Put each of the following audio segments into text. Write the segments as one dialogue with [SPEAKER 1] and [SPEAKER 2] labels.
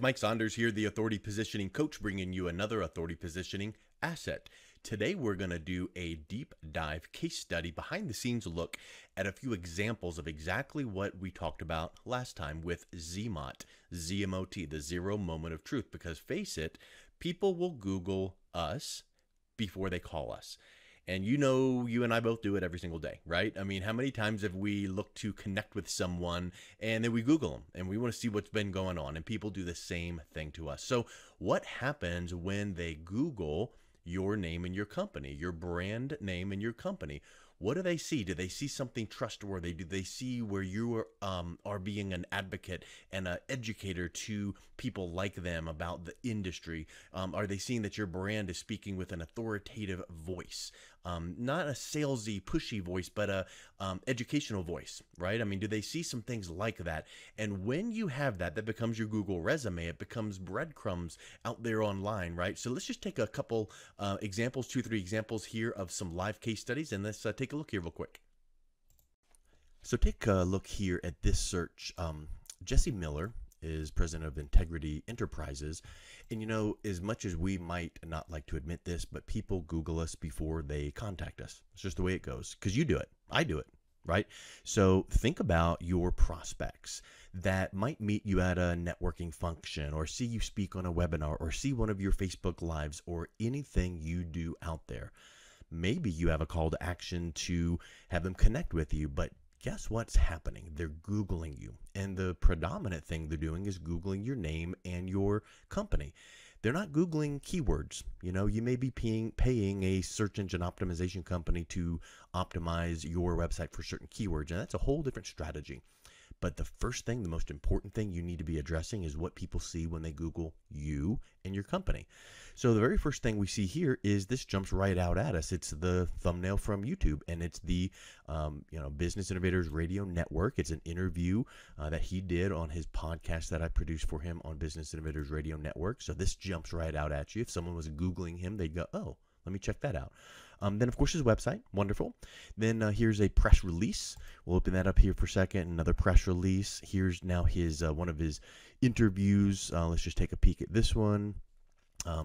[SPEAKER 1] Mike Saunders here, the Authority Positioning Coach, bringing you another Authority Positioning asset. Today, we're going to do a deep dive case study, behind the scenes look at a few examples of exactly what we talked about last time with ZMOT, ZMOT, the zero moment of truth. Because face it, people will Google us before they call us. And you know, you and I both do it every single day, right? I mean, how many times have we looked to connect with someone and then we Google them and we want to see what's been going on, and people do the same thing to us. So what happens when they Google your name and your company, your brand name and your company? What do they see? Do they see something trustworthy? Do they see where you are being an advocate and an educator to people like them about the industry? Are they seeing that your brand is speaking with an authoritative voice? Not a salesy, pushy voice, but a educational voice, right? I mean, do they see some things like that? And when you have that, that becomes your Google resume. It becomes breadcrumbs out there online, right? So let's just take a couple examples, 2-3 examples here of some live case studies, and let's take a look here real quick. So take a look here at this search. Jesse Miller is president of Integrity Enterprises. And you know, as much as we might not like to admit this, but people Google us before they contact us. It's just the way it goes, because you do it. I do it, right? So think about your prospects that might meet you at a networking function, or see you speak on a webinar, or see one of your Facebook Lives, or anything you do out there. Maybe you have a call to action to have them connect with you, but guess what's happening? They're Googling you. And the predominant thing they're doing is Googling your name and your company. They're not Googling keywords. You know, you may be paying a search engine optimization company to optimize your website for certain keywords, and that's a whole different strategy. But the first thing, the most important thing you need to be addressing is what people see when they Google you and your company. So the very first thing we see here is this jumps right out at us. It's the thumbnail from YouTube, and it's the Business Innovators Radio Network. It's an interview that he did on his podcast that I produced for him on Business Innovators Radio Network. So this jumps right out at you. If someone was Googling him, they'd go, oh, let me check that out. Then, of course, his website. Wonderful. Then here's a press release. We'll open that up here for a second. Another press release. Here's now his one of his interviews. Let's just take a peek at this one.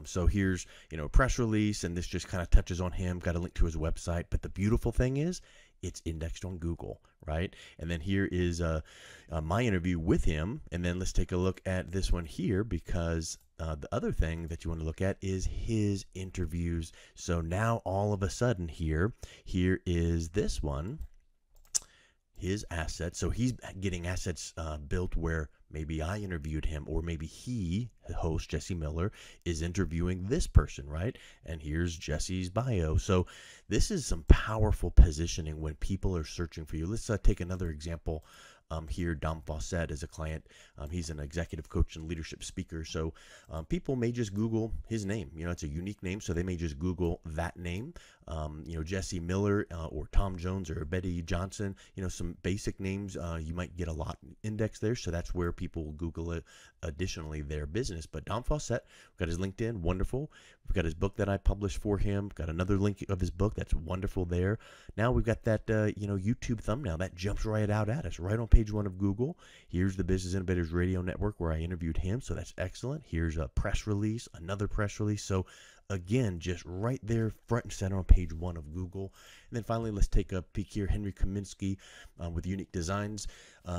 [SPEAKER 1] So here's, a press release, and this just kind of touches on him. Got a link to his website. But the beautiful thing is it's indexed on Google, right? And then here is my interview with him. And then let's take a look at this one here, because the other thing that you want to look at is his interviews. So now all of a sudden here is this one, his assets. So he's getting assets built where maybe I interviewed him, or maybe he, the host, Jesse Miller, is interviewing this person, right? And here's Jesse's bio. So this is some powerful positioning when people are searching for you. Let's take another example. Here, Dom Fawcett is a client. He's an executive coach and leadership speaker. So people may just Google his name. It's a unique name, so they may just Google that name. Jesse Miller or Tom Jones or Betty Johnson. Some basic names. You might get a lot indexed there, so that's where people will Google it. Additionally, their business. But Dom Fawcett, we've got his LinkedIn, wonderful. We've got his book that I published for him. We've got another link of his book, that's wonderful there. Now we've got that YouTube thumbnail that jumps right out at us, right on page 1 of Google. Here's the Business Innovators Radio Network where I interviewed him, so that's excellent. Here's a press release, another press release. So again, just right there, front and center on page 1 of Google. And then finally, let's take a peek here. Henry Kaminsky with Unique Designs.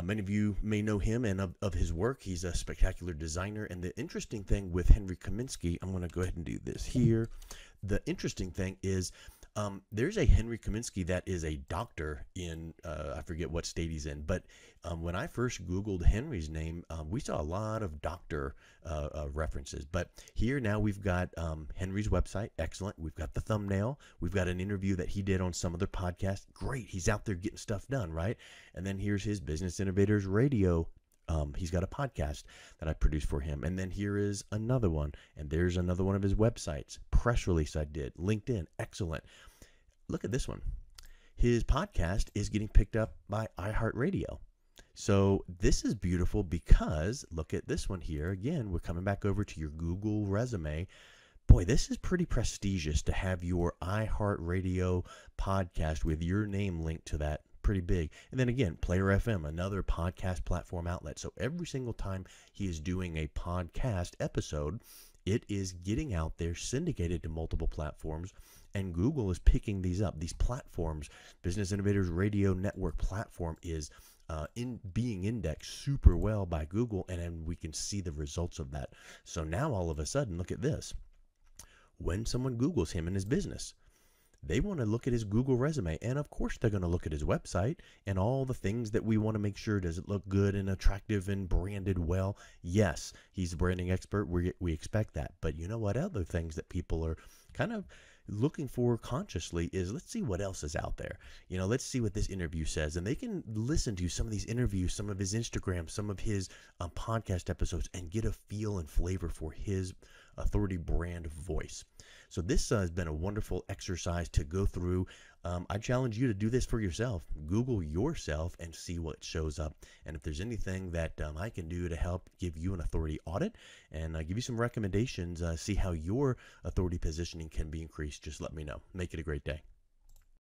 [SPEAKER 1] Many of you may know him and of his work. He's a spectacular designer. And the interesting thing with Henry Kaminsky, I'm going to go ahead and do this here. The interesting thing is there's a Henry Kaminsky that is a doctor in, I forget what state he's in, but when I first Googled Henry's name, we saw a lot of doctor references. But here now we've got Henry's website, excellent. We've got the thumbnail. We've got an interview that he did on some other podcast. Great, he's out there getting stuff done, right? And then here's his Business Innovators Radio. He's got a podcast that I produced for him. And then here is another one. And there's another one of his websites. Press release I did. LinkedIn. Excellent. Look at this one. His podcast is getting picked up by iHeartRadio. So this is beautiful because look at this one here. Again, we're coming back over to your Google resume. Boy, this is pretty prestigious to have your iHeartRadio podcast with your name linked to that pretty big. And then again, Player FM, another podcast platform outlet. So every single time he is doing a podcast episode, it is getting out there, syndicated to multiple platforms, and Google is picking these up. These platforms, Business Innovators Radio Network platform is being indexed super well by Google, and then we can see the results of that. So now all of a sudden, look at this. When someone Googles him and his business, they want to look at his Google resume. And of course, they're going to look at his website and all the things that we want to make sure. Does it look good and attractive and branded well? Yes, he's a branding expert. We expect that. But you know what? Other things that people are kind of looking for consciously is, let's see what else is out there. Let's see what this interview says. And they can listen to some of these interviews, some of his Instagram, some of his podcast episodes, and get a feel and flavor for his authority brand voice. So this has been a wonderful exercise to go through. I challenge you to do this for yourself. Google yourself and see what shows up. And if there's anything that I can do to help give you an authority audit and give you some recommendations, see how your authority positioning can be increased, just let me know. Make it a great day.